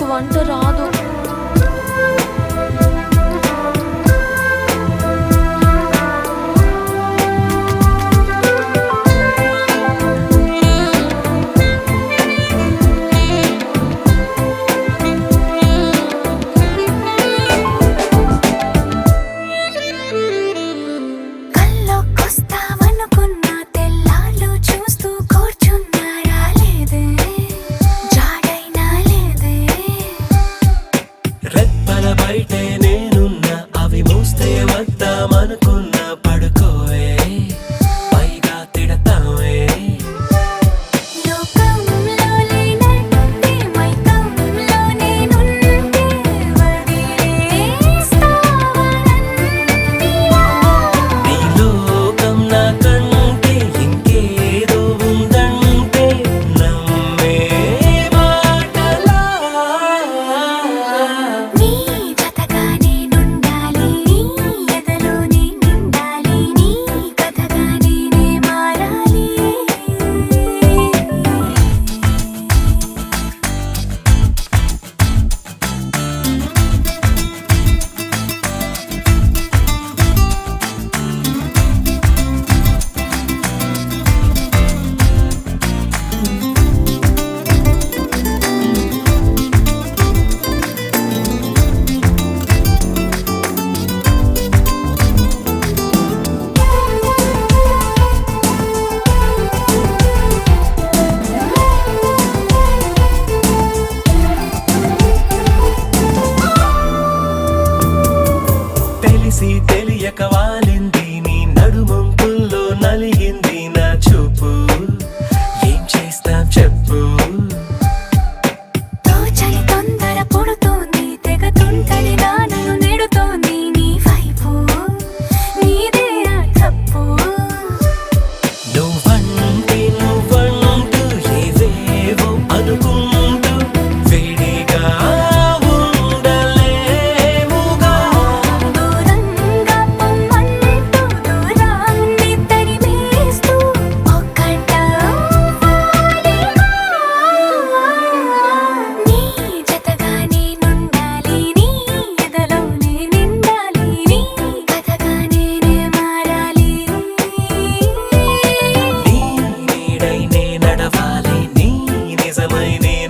నాకు వంట రాదు. బయటే నేనున్నా అవి మూస్తే వద్దామనుకున్నా పడుకోవే పైగా తిడతావే. నీ లోకం నాకంటే ఇంకేదో ఉందంటే నమ్మే మాటలా. తెలియక వాలింది నీ నడుమంపుల్లో నలిగింది నా చూపు. ఏం చేస్తాం చెప్పు. తోచని తొందర పుడుతోంది తెగ తుంటని నానను నెడుతోంది నీ వైపు నీదే తప్పు. నువ్వంటే నువ్వంటూ ఏవేవో అనుకుంటూ వేడిగా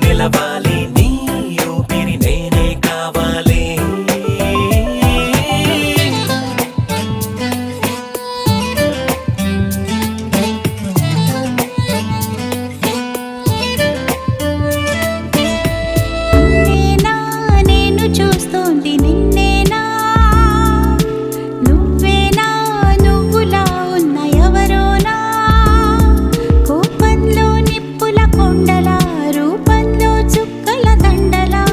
నిలవాలి. నీ ఊపిరి నేనే కావాలి. నేను చూస్తోంది నిన్నేనా, నువ్వేనా నువ్వులా ఉన్న ఎవరోనా, కోపంలో నిప్పుల కొండలా రూపంలో చుక్కల దండలా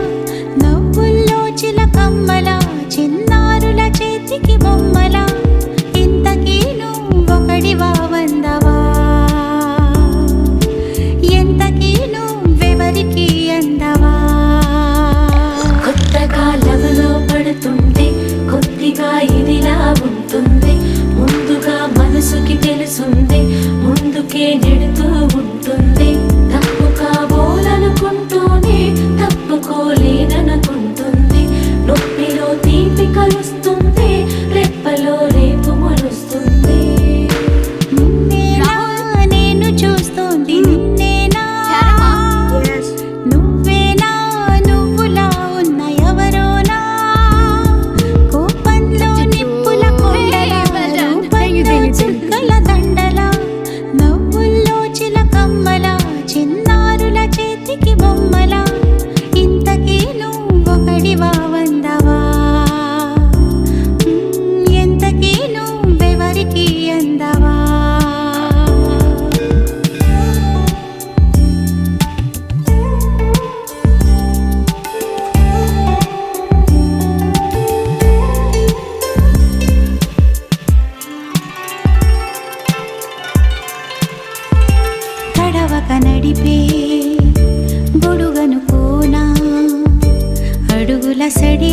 నవ్వుల్లో చిలకమ్మలా చిన్నారుల చేతికి బొమ్మలా. ఇంతకీ నువ్వొకడివా వందవా, ఎంతకీ నువ్వెవరికి అందవా. కొత్తగా లవలో పడుతుంటే కొద్దిగా ఇదిలా ఉంటుంది. ముందుగా మనసుకి తెలుసుంది ముందుకే నెడుతూ ఉంటుంది. తప్పు కాబోలనుకుంటూనే తప్పుకోలేదనుకుంటుంది. నొప్పిలో తీపి కలుస్తుంది రెప్పలో రేపు మొలుస్తుంది. నేను చూస్తోంది నిన్నేనా, నువ్వేనా నువ్వులా ఉన్న ఎవరోనా, కోపంలో నిప్పుల కొండలా రూపంలో చుక్కల దండలా నవ్వుల్లో చిలకమ్మలా చిన్నారుల చేతికి బొమ్మలా. ఇంతకీ నువ్వొకడివా వందవా, ఎంతకీ నువ్వెవరికి అందవా. తడవక నడిపే గొడుగను కోనా అడుగుల సడి